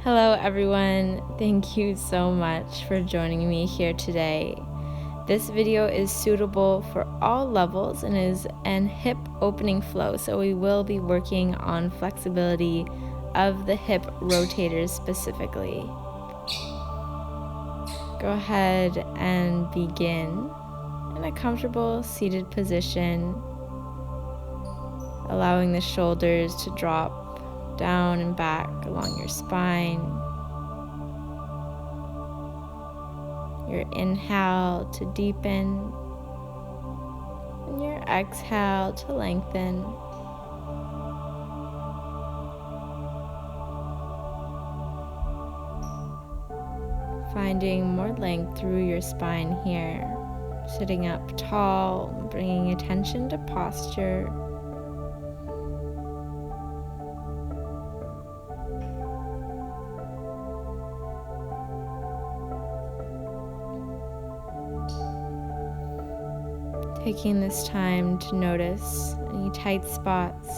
Hello everyone, thank you so much for joining me here today. This video is suitable for all levels and is an hip opening flow, so we will be working on flexibility of the hip rotators specifically. Go ahead and begin in a comfortable seated position, allowing the shoulders to drop down and back along your spine. Your inhale to deepen and your exhale to lengthen. Finding more length through your spine here. Sitting up tall, bringing attention to posture. Taking this time to notice any tight spots,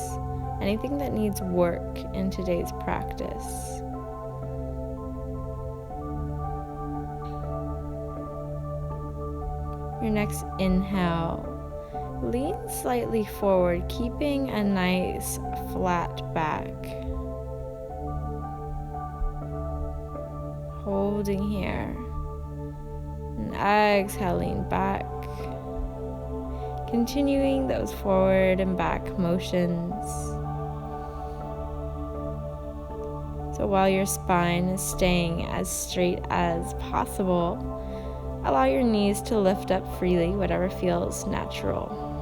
anything that needs work in today's practice. Your next inhale, lean slightly forward, keeping a nice flat back. Holding here. And exhaling back. Continuing those forward and back motions. So while your spine is staying as straight as possible, allow your knees to lift up freely, whatever feels natural.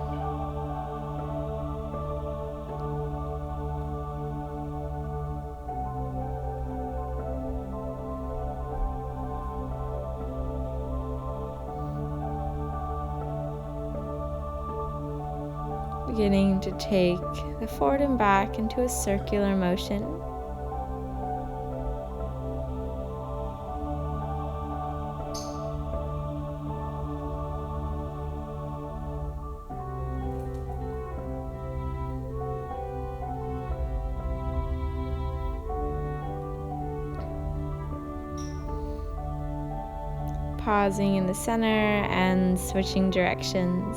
Beginning to take the forward and back into a circular motion. Pausing in the center and switching directions.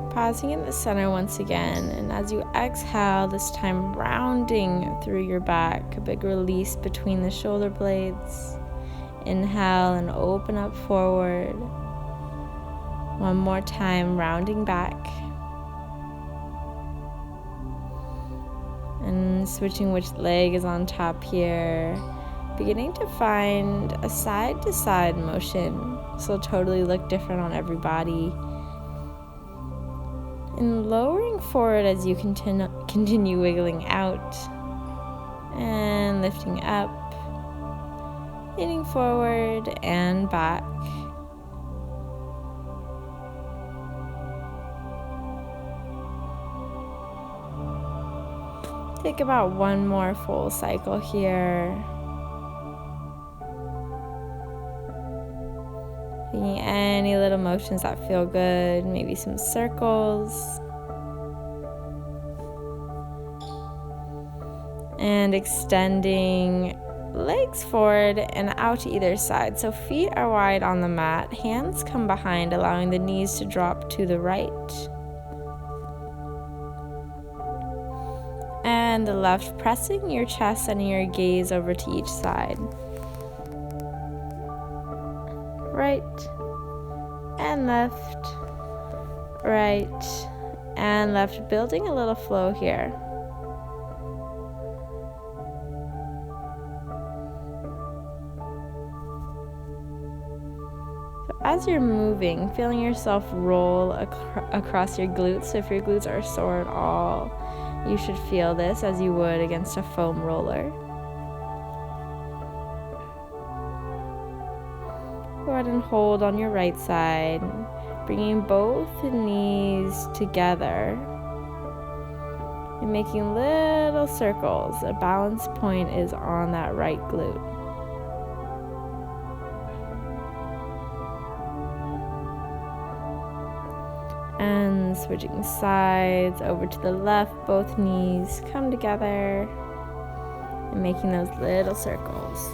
Pausing in the center once again, and as you exhale, this time rounding through your back, a big release between the shoulder blades. Inhale and open up forward. One more time, rounding back. And switching which leg is on top here. Beginning to find a side-to-side motion. This will totally look different on every body. And lowering forward as you continue wiggling out. And lifting up. Leaning forward and back. Take about one more full cycle here. Taking any little motions that feel good, maybe some circles. And extending legs forward and out to either side. So feet are wide on the mat, hands come behind, allowing the knees to drop to the right. And the left, pressing your chest and your gaze over to each side. Right and left, right and left, building a little flow here. So as you're moving, feeling yourself roll across your glutes. So if your glutes are sore at all, you should feel this as you would against a foam roller. Go ahead and hold on your right side, bringing both knees together and making little circles. A balance point is on that right glute. And switching sides over to the left, both knees come together and making those little circles.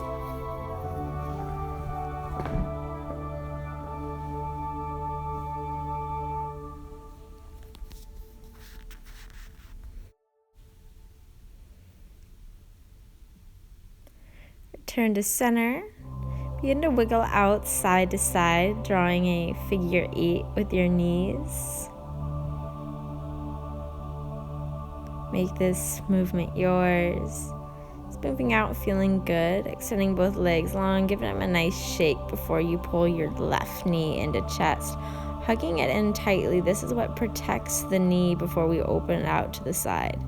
Return to center. Begin to wiggle out side to side, drawing a figure 8 with your knees. Make this movement yours. Just moving out, feeling good. Extending both legs long, giving them a nice shake before you pull your left knee into chest. Hugging it in tightly. This is what protects the knee before we open it out to the side.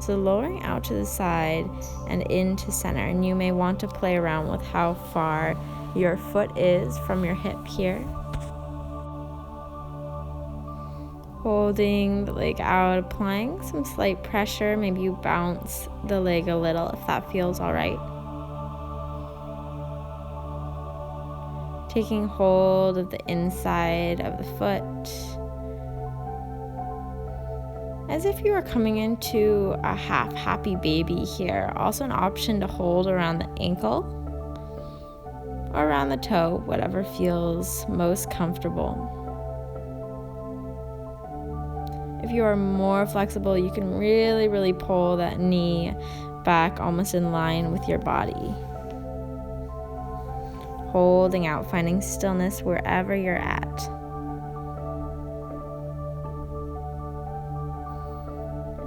So lowering out to the side and into center. And you may want to play around with how far your foot is from your hip here. Holding the leg out, applying some slight pressure. Maybe you bounce the leg a little if that feels all right. Taking hold of the inside of the foot, as if you were coming into a half happy baby here. Also an option to hold around the ankle or around the toe, whatever feels most comfortable. If you are more flexible, you can really pull that knee back almost in line with your body. Holding out, finding stillness wherever you're at.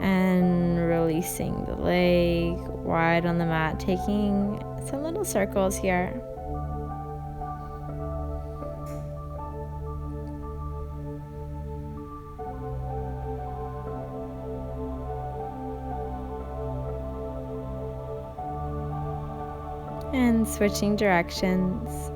And releasing the leg wide on the mat, taking some little circles here. And switching directions.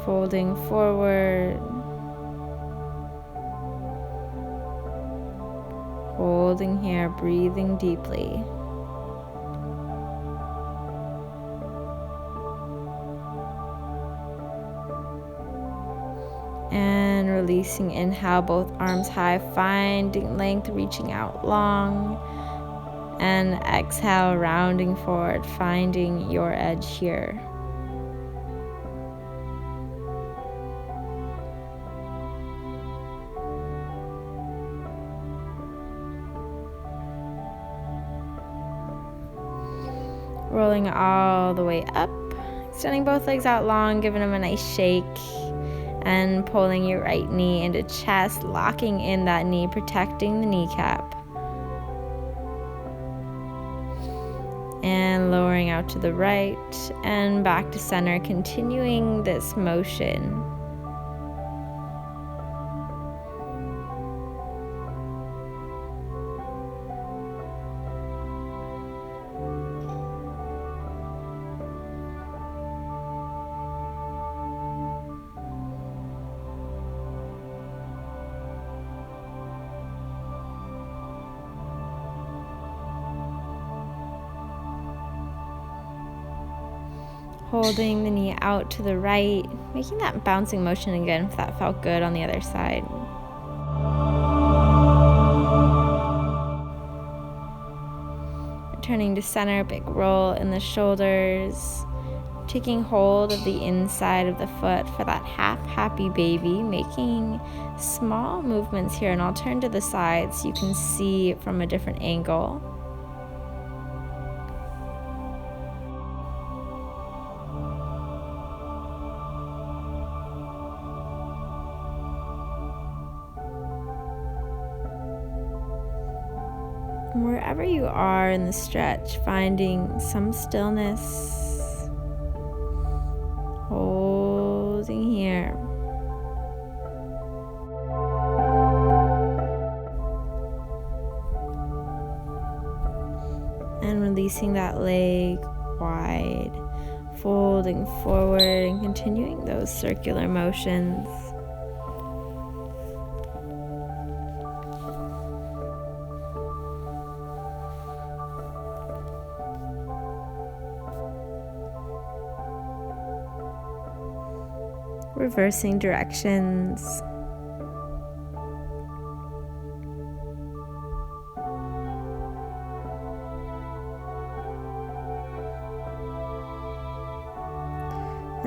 Folding forward. Holding here, breathing deeply. And releasing, inhale, both arms high, finding length, reaching out long. And exhale, rounding forward, finding your edge here. Rolling all the way up, extending both legs out long, giving them a nice shake. And pulling your right knee into chest, locking in that knee, protecting the kneecap. And lowering out to the right and back to center, continuing this motion. Holding the knee out to the right, making that bouncing motion again if that felt good on the other side. Returning to center, big roll in the shoulders, taking hold of the inside of the foot for that half happy baby, making small movements here, and I'll turn to the side so you can see it from a different angle. Wherever you are in the stretch, finding some stillness, holding here. releasing that leg wide, folding forward and continuing those circular motions. Reversing directions.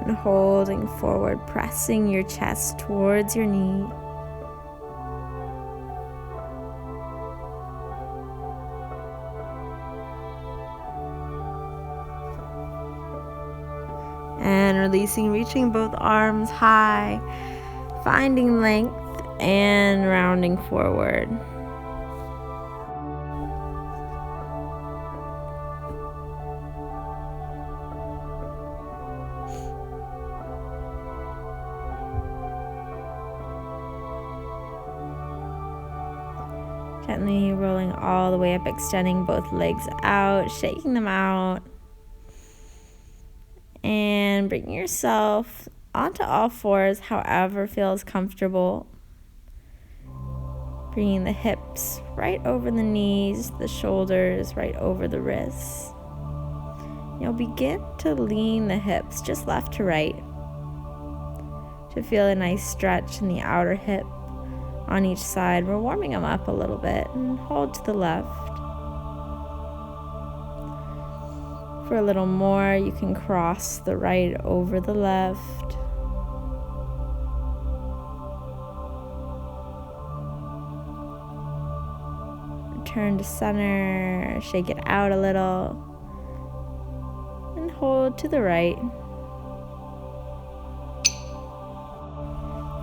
And holding forward, pressing your chest towards your knee. And releasing, reaching both arms high, finding length and rounding forward. Gently rolling all the way up, extending both legs out, shaking them out. And bring yourself onto all fours, however feels comfortable. Bringing the hips right over the knees, the shoulders right over the wrists. You'll begin to lean the hips just left to right to feel a nice stretch in the outer hip on each side. We're warming them up a little bit, and hold to the left. For a little more, you can cross the right over the left. Return to center, shake it out a little, and hold to the right.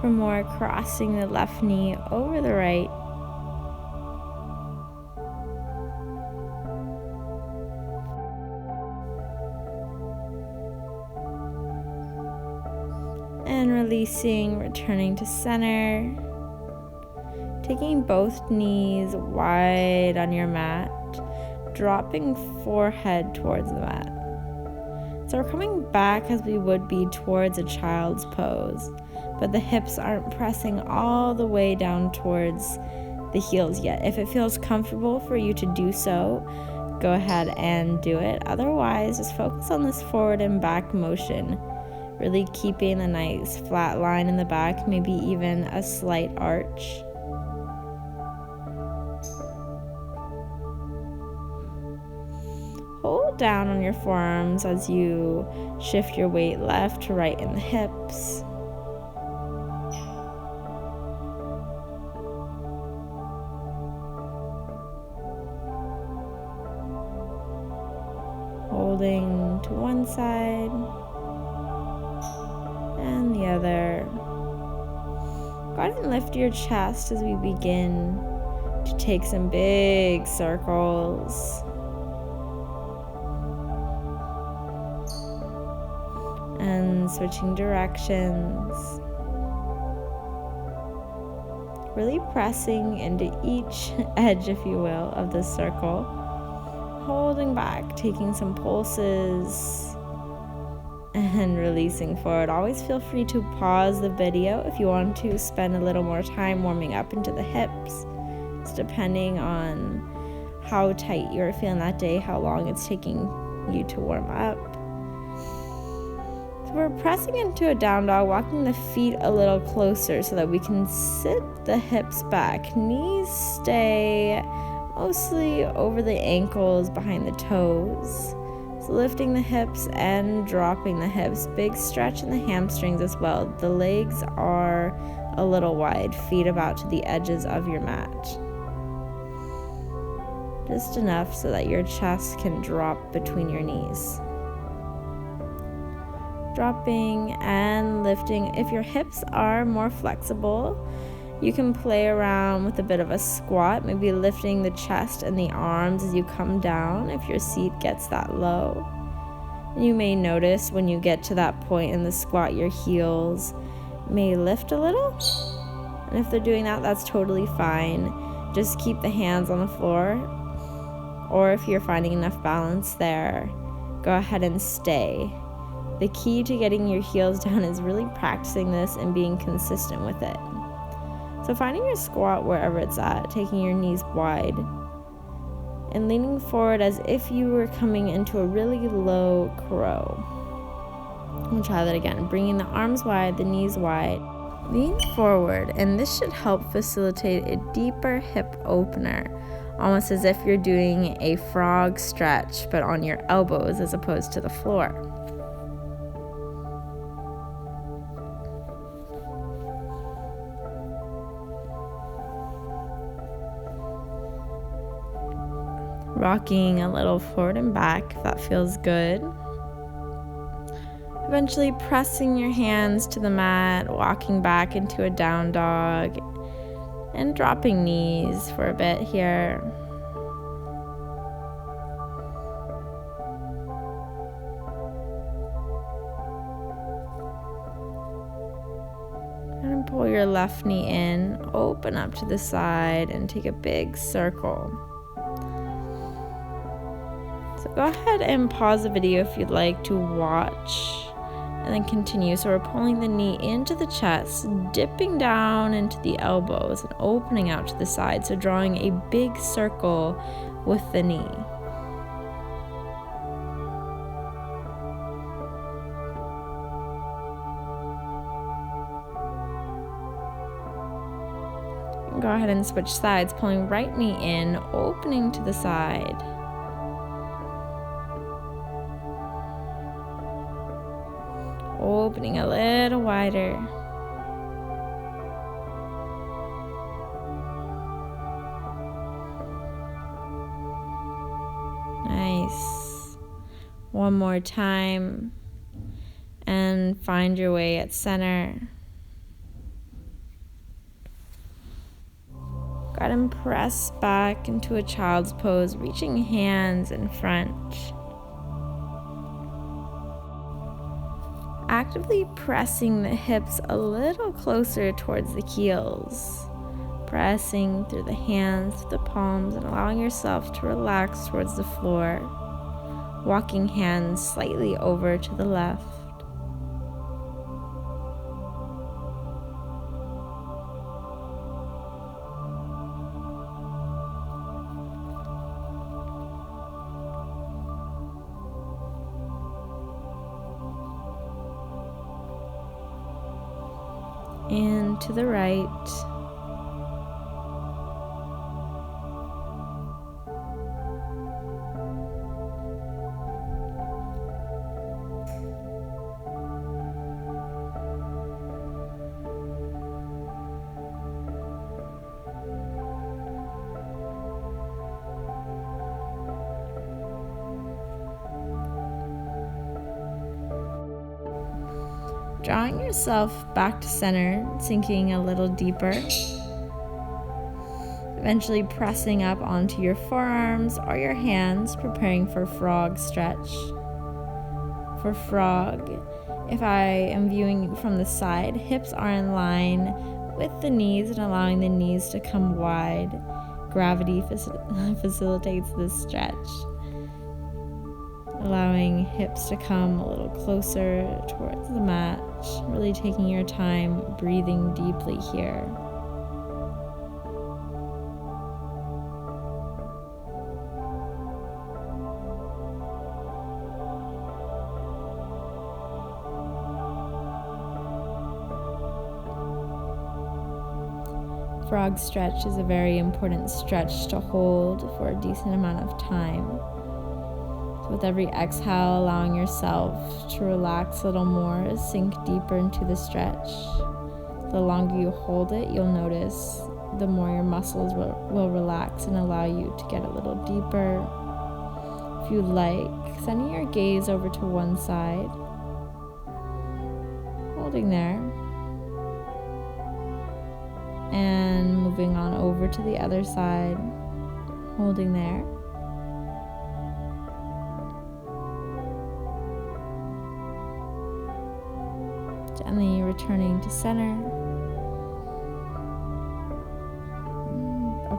For more, crossing the left knee over the right. And releasing, returning to center. Taking both knees wide on your mat, dropping forehead towards the mat. So we're coming back as we would be towards a child's pose, but the hips aren't pressing all the way down towards the heels yet. If it feels comfortable for you to do so, go ahead and do it. Otherwise, just focus on this forward and back motion, really keeping a nice flat line in the back, maybe even a slight arch. Hold down on your forearms as you shift your weight left to right in the hips. Holding to one side and the other. Go ahead and lift your chest as we begin to take some big circles. And switching directions. Really pressing into each edge, if you will, of the circle. Holding back, taking some pulses, and releasing forward. Always feel free to pause the video if you want to spend a little more time warming up into the hips. It's depending on how tight you're feeling that day, how long it's taking you to warm up. So we're pressing into a down dog, walking the feet a little closer so that we can sit the hips back. Knees stay mostly over the ankles, behind the toes. So lifting the hips and dropping the hips. Big stretch in the hamstrings as well. The legs are a little wide, feet about to the edges of your mat. Just enough so that your chest can drop between your knees. Dropping and lifting. If your hips are more flexible, you can play around with a bit of a squat, maybe lifting the chest and the arms as you come down if your seat gets that low. You may notice when you get to that point in the squat, your heels may lift a little. And if they're doing that, that's totally fine. Just keep the hands on the floor or if you're finding enough balance there, go ahead and stay. The key to getting your heels down is really practicing this and being consistent with it. So finding your squat wherever it's at, taking your knees wide, and leaning forward as if you were coming into a really low crow. We'll try that again. Bringing the arms wide, the knees wide. Lean forward, and this should help facilitate a deeper hip opener, almost as if you're doing a frog stretch, but on your elbows as opposed to the floor. Rocking a little forward and back if that feels good. Eventually pressing your hands to the mat, walking back into a down dog, and dropping knees for a bit here. And pull your left knee in, open up to the side, and take a big circle. So go ahead and pause the video if you'd like to watch, and then continue. So we're pulling the knee into the chest, dipping down into the elbows and opening out to the side. So drawing a big circle with the knee. And go ahead and switch sides, pulling right knee in, opening to the side. Opening a little wider. Nice. One more time. And find your way at center. Go ahead and press back into a child's pose, reaching hands in front. Actively pressing the hips a little closer towards the heels. Pressing through the hands, the palms, and allowing yourself to relax towards the floor. Walking hands slightly over to the left. And to the right. Drawing yourself back to center, sinking a little deeper. Eventually pressing up onto your forearms or your hands, preparing for frog stretch. For frog, if I am viewing you from the side, hips are in line with the knees and allowing the knees to come wide. Gravity facilitates this stretch. Allowing hips to come a little closer towards the mat, really taking your time, breathing deeply here. Frog stretch is a very important stretch to hold for a decent amount of time. With every exhale, allowing yourself to relax a little more, sink deeper into the stretch. The longer you hold it, you'll notice the more your muscles will relax and allow you to get a little deeper. If you like, sending your gaze over to one side, holding there, and moving on over to the other side, holding there. Gently returning to center.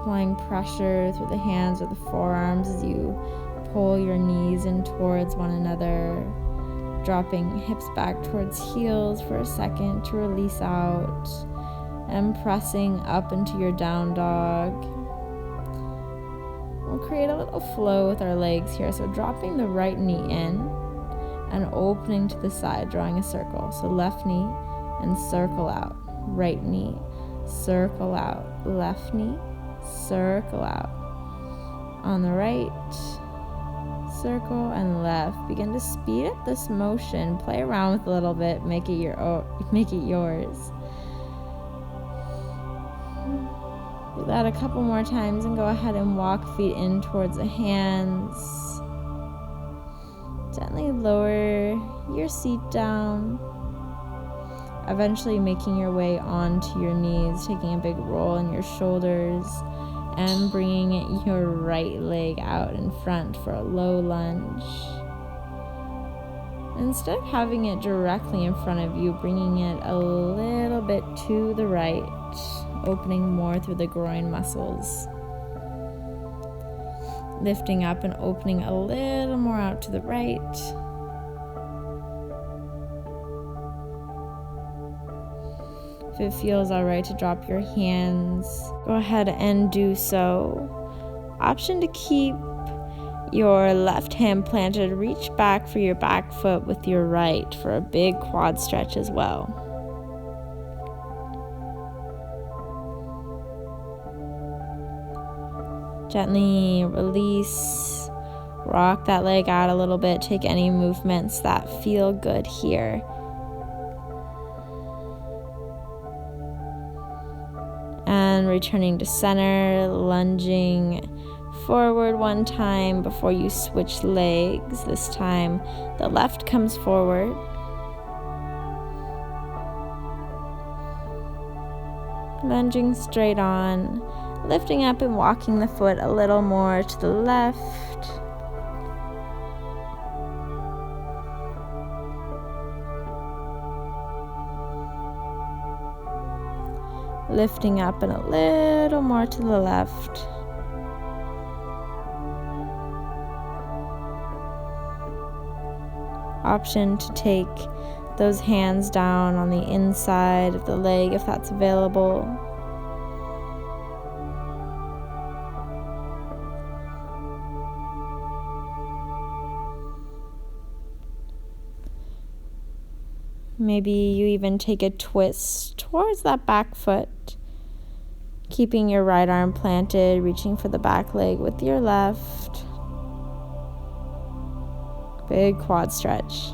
applying pressure through the hands or the forearms as you pull your knees in towards one another, dropping hips back towards heels for a second to release out, and pressing up into your down dog. We'll create a little flow with our legs here, so dropping the right knee in and opening to the side, drawing a circle. So left knee and circle out, right knee, circle out, left knee, circle out. On the right, circle and left. Begin to speed up this motion. Play around with it a little bit. Make it yours. Do that a couple more times and go ahead and walk feet in towards the hands. Gently lower your seat down. Eventually making your way onto your knees, taking a big roll in your shoulders, and bringing your right leg out in front for a low lunge. Instead of having it directly in front of you, bringing it a little bit to the right, opening more through the groin muscles. Lifting up and opening a little more out to the right. If it feels all right to drop your hands, go ahead and do so. Option to keep your left hand planted, reach back for your back foot with your right for a big quad stretch as well. Gently release, rock that leg out a little bit, take any movements that feel good here. And returning to center, lunging forward one time before you switch legs. This time the left comes forward. Lunging straight on, lifting up and walking the foot a little more to the left. Lifting up and a little more to the left. Option to take those hands down on the inside of the leg if that's available. Maybe you even take a twist towards that back foot, keeping your right arm planted, reaching for the back leg with your left. Big quad stretch.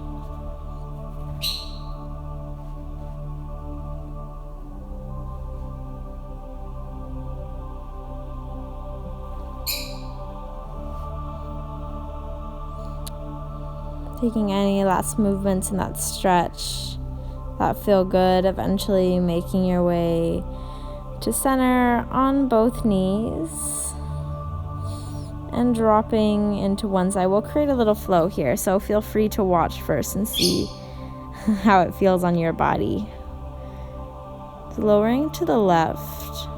Taking any last movements in that stretch that feel good, eventually making your way to center on both knees and dropping into one side. We'll create a little flow here, so feel free to watch first and see how it feels on your body. So lowering to the left.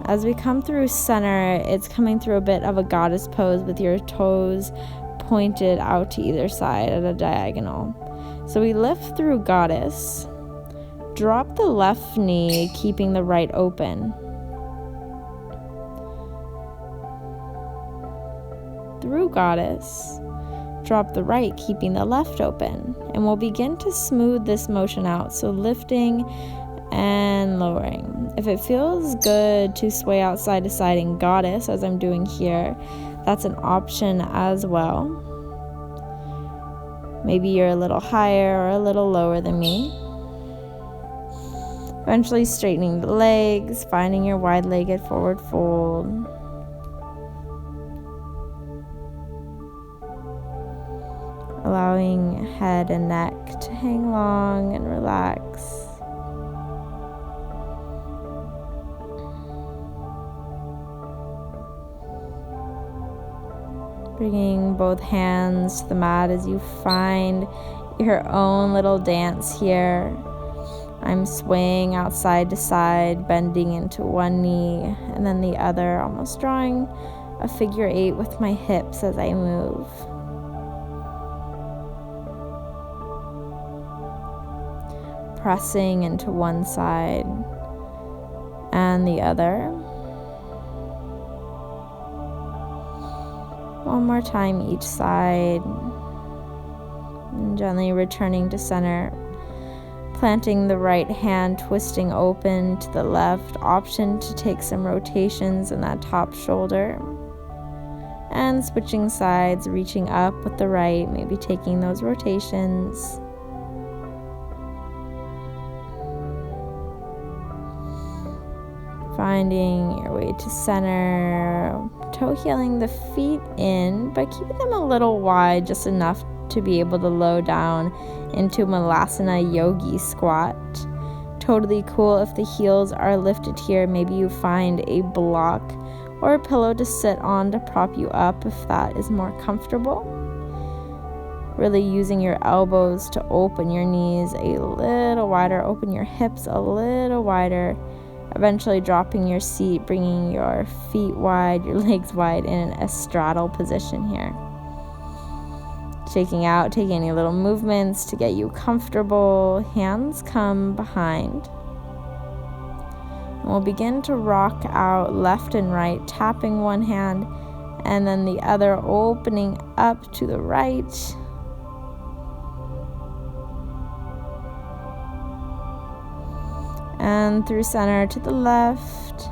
As we come through center, it's coming through a bit of a goddess pose with your toes pointed out to either side at a diagonal. So we lift through goddess, drop the left knee, keeping the right open. Through goddess, drop the right, keeping the left open. And we'll begin to smooth this motion out, so lifting and lowering. If it feels good to sway outside to side in goddess, as I'm doing here, that's an option as well. Maybe you're a little higher or a little lower than me. Eventually straightening the legs, finding your wide-legged forward fold. Allowing head and neck to hang long and relax. Bringing both hands to the mat as you find your own little dance here. I'm swaying out side to side, bending into one knee and then the other, almost drawing a figure 8 with my hips as I move. Pressing into one side and the other. One more time each side. And gently returning to center. Planting the right hand, twisting open to the left. Option to take some rotations in that top shoulder. And switching sides, reaching up with the right, maybe taking those rotations. Finding your way to center, toe heeling the feet in, but keeping them a little wide, just enough to be able to low down into Malasana Yogi squat. Totally cool if the heels are lifted here. Maybe you find a block or a pillow to sit on to prop you up if that is more comfortable. Really using your elbows to open your knees a little wider, open your hips a little wider. Eventually dropping your seat, bringing your feet wide, your legs wide in a straddle position here. Shaking out, taking any little movements to get you comfortable. Hands come behind. And we'll begin to rock out left and right, tapping one hand and then the other, opening up to the right. And through center to the left.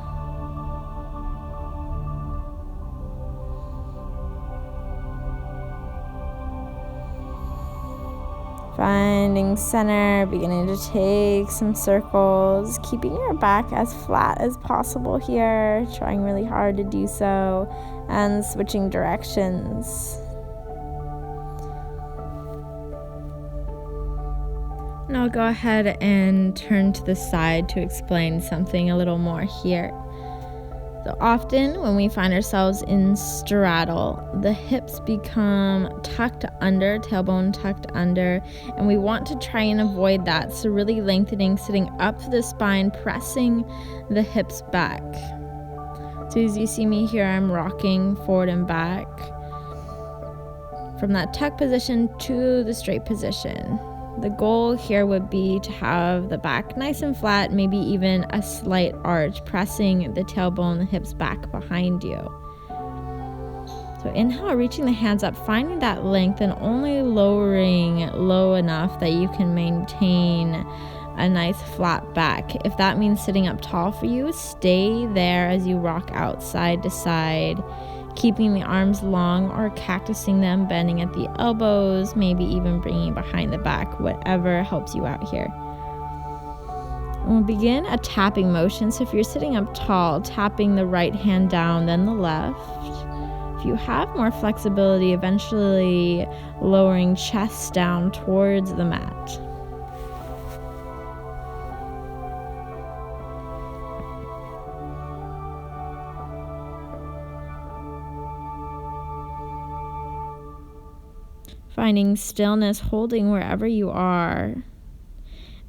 Finding center, beginning to take some circles, keeping your back as flat as possible here, trying really hard to do so, and switching directions. And I'll go ahead and turn to the side to explain something a little more here. So often when we find ourselves in straddle, the hips become tucked under, tailbone tucked under, and we want to try and avoid that. So really lengthening, sitting up the spine, pressing the hips back. So as you see me here, I'm rocking forward and back from that tuck position to the straight position. The goal here would be to have the back nice and flat, maybe even a slight arch, pressing the tailbone, the hips back behind you. So inhale, reaching the hands up, finding that length and only lowering low enough that you can maintain a nice flat back. If that means sitting up tall for you, stay there as you rock out side to side, keeping the arms long or cactusing them, bending at the elbows, maybe even bringing behind the back, whatever helps you out here. And we'll begin a tapping motion. So if you're sitting up tall, tapping the right hand down, then the left. If you have more flexibility, eventually lowering chest down towards the mat. Finding stillness, holding wherever you are,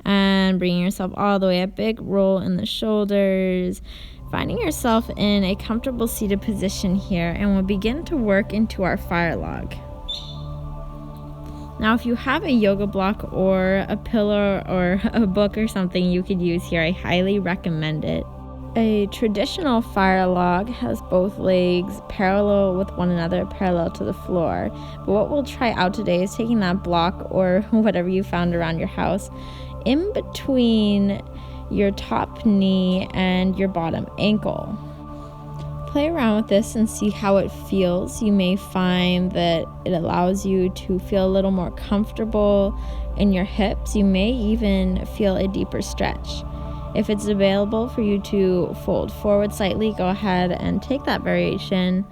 and bringing yourself all the way up. Big roll in the shoulders, finding yourself in a comfortable seated position here, and we'll begin to work into our fire log. Now, if you have a yoga block or a pillow or a book or something you could use here, I highly recommend it. A traditional fire log has both legs parallel with one another, parallel to the floor. But what we'll try out today is taking that block or whatever you found around your house in between your top knee and your bottom ankle. Play around with this and see how it feels. You may find that it allows you to feel a little more comfortable in your hips. You may even feel a deeper stretch. If it's available for you to fold forward slightly, go ahead and take that variation.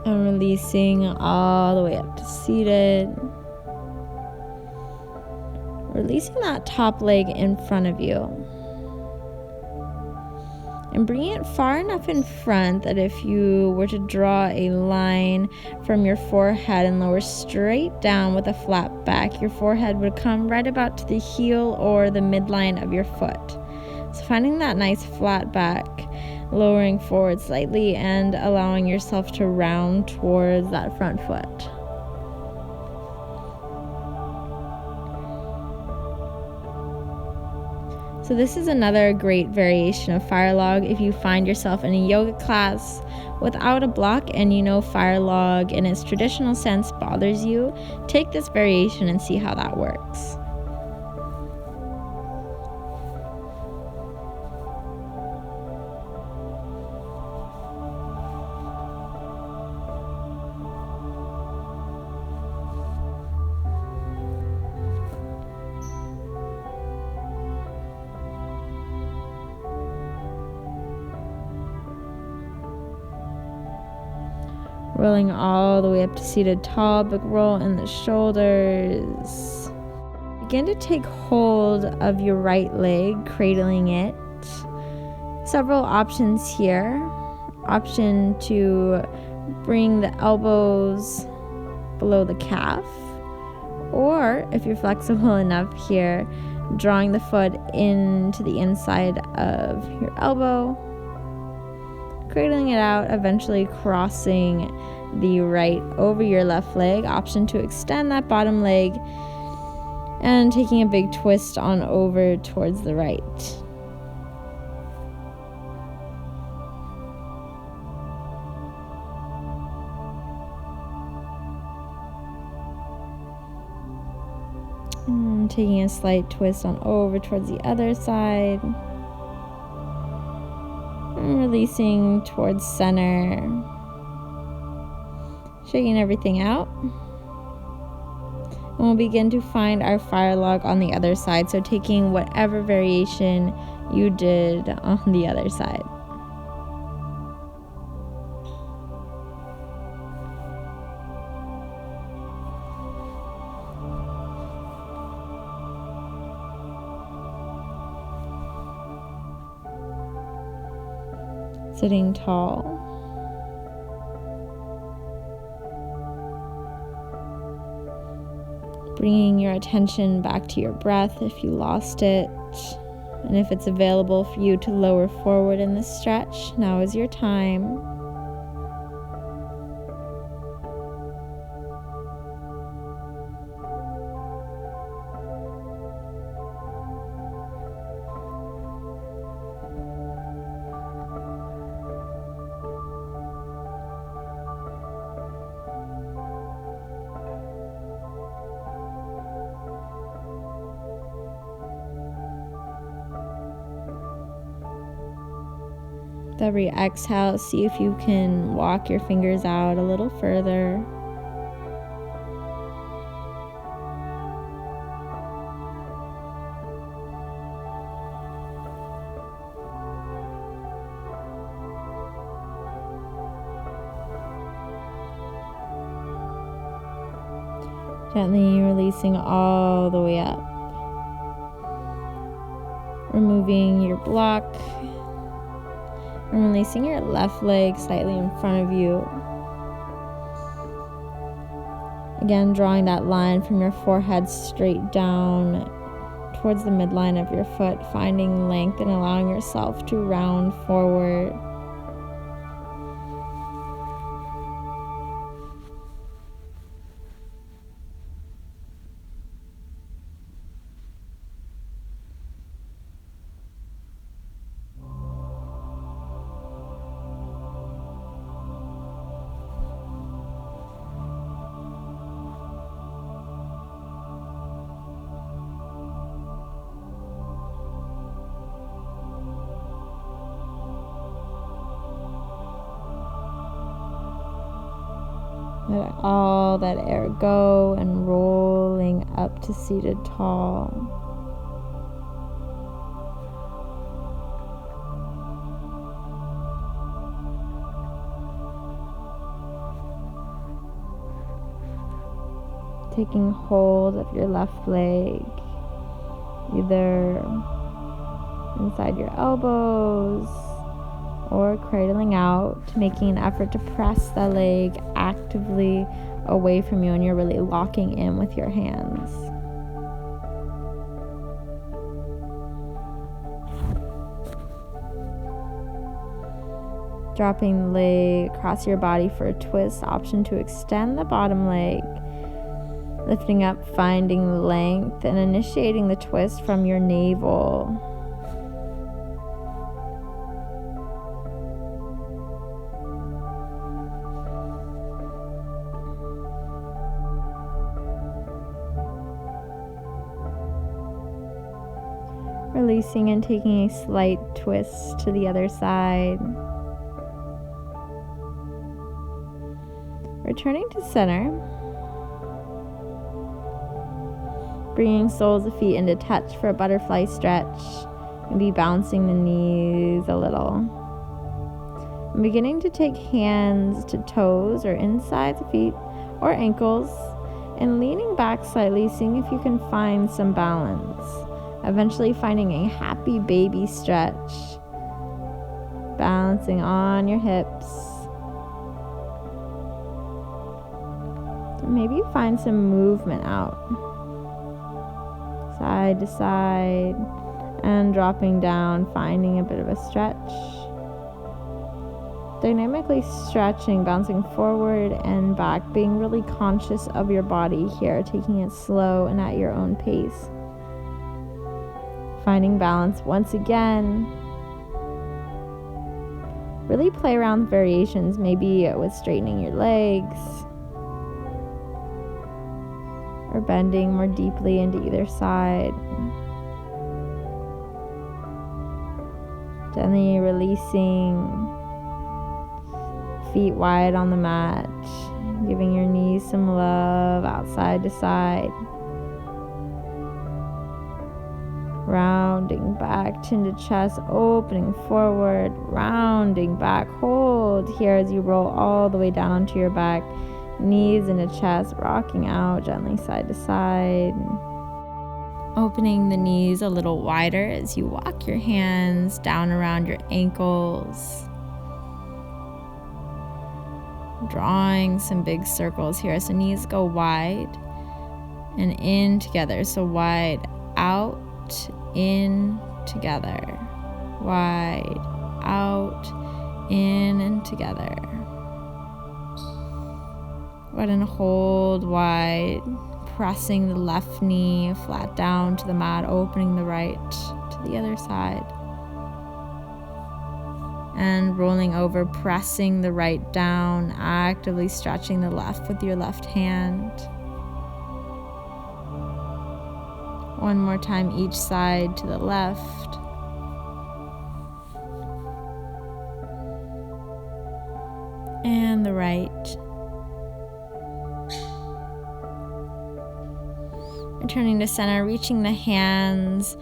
And releasing all the way up to seated. Releasing that top leg in front of you. And bringing it far enough in front that if you were to draw a line from your forehead and lower straight down with a flat back, your forehead would come right about to the heel or the midline of your foot. So finding that nice flat back, lowering forward slightly and allowing yourself to round towards that front foot. So this is another great variation of fire log. If you find yourself in a yoga class without a block and you know fire log in its traditional sense bothers you, take this variation and see how that works. Rolling all the way up to seated tall, big roll in the shoulders. Begin to take hold of your right leg, cradling it. Several options here. Option to bring the elbows below the calf, or if you're flexible enough here, drawing the foot into the inside of your elbow, cradling it out, eventually crossing the right over your left leg. Option to extend that bottom leg and taking a big twist on over towards the right. And taking a slight twist on over towards the other side. And releasing towards center. Shaking everything out. And we'll begin to find our fire log on the other side. So taking whatever variation you did on the other side. Sitting tall. Bringing your attention back to your breath if you lost it. And if it's available for you to lower forward in this stretch, now is your time. With every exhale, see if you can walk your fingers out a little further. Gently releasing all the way up. Removing your block. And releasing your left leg slightly in front of you. Again, drawing that line from your forehead straight down towards the midline of your foot, finding length and allowing yourself to round forward. Let all that air go and rolling up to seated tall. taking hold of your left leg, either inside your elbows or cradling out, making an effort to press the leg actively away from you, and you're really locking in with your hands. Dropping the leg across your body for a twist, option to extend the bottom leg, lifting up, finding length, and initiating the twist from your navel. Releasing and taking a slight twist to the other side. Returning to center. Bringing soles of feet into touch for a butterfly stretch. Maybe bouncing the knees a little. I'm beginning to take hands to toes or inside the feet or ankles and leaning back slightly, seeing if you can find some balance. Eventually finding a happy baby stretch. Balancing on your hips. And maybe you find some movement out. Side to side. And dropping down, finding a bit of a stretch. Dynamically stretching, bouncing forward and back, being really conscious of your body here, taking it slow and at your own pace. Finding balance once again. Really play around with variations, maybe with straightening your legs or bending more deeply into either side. Gently releasing, feet wide on the mat, giving your knees some love outside to side. Rounding back, chin to chest, opening forward, rounding back. Hold here as you roll all the way down onto your back, knees into chest, rocking out gently side to side. Opening the knees a little wider as you walk your hands down around your ankles. Drawing some big circles here, so knees go wide and in together. So wide out, in, together. Wide out, in, and together. Go ahead and hold wide, pressing the left knee flat down to the mat, opening the right to the other side. And rolling over, pressing the right down, actively stretching the left with your left hand. One more time each side to the left. And the right. Returning to center, reaching the hands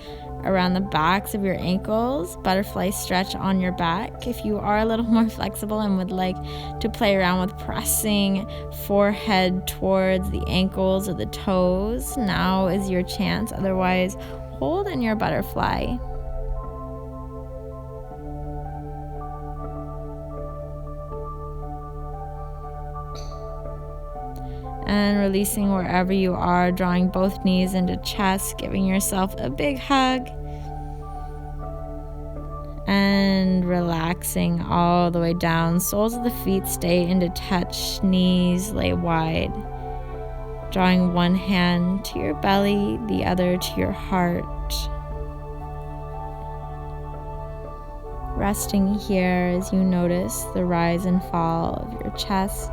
around the backs of your ankles, butterfly stretch on your back. If you are a little more flexible and would like to play around with pressing forehead towards the ankles or the toes, now is your chance. Otherwise, hold in your butterfly. And releasing wherever you are, drawing both knees into chest, giving yourself a big hug. And relaxing all the way down. Soles of the feet stay into touch, knees lay wide. Drawing one hand to your belly, the other to your heart. Resting here as you notice the rise and fall of your chest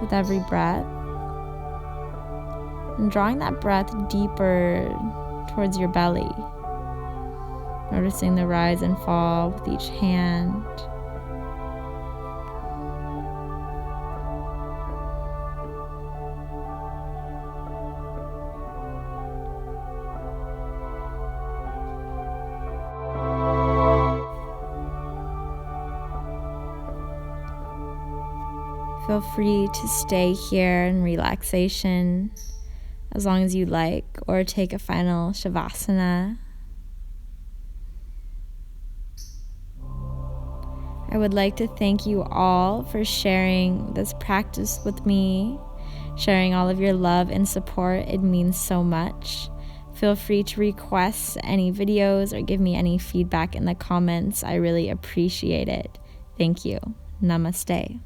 with every breath. And drawing that breath deeper towards your belly. Noticing the rise and fall with each hand. Feel free to stay here in relaxation as long as you like, or take a final Savasana. I would like to thank you all for sharing this practice with me, sharing all of your love and support. It means so much. Feel free to request any videos or give me any feedback in the comments. I really appreciate it. Thank you. Namaste.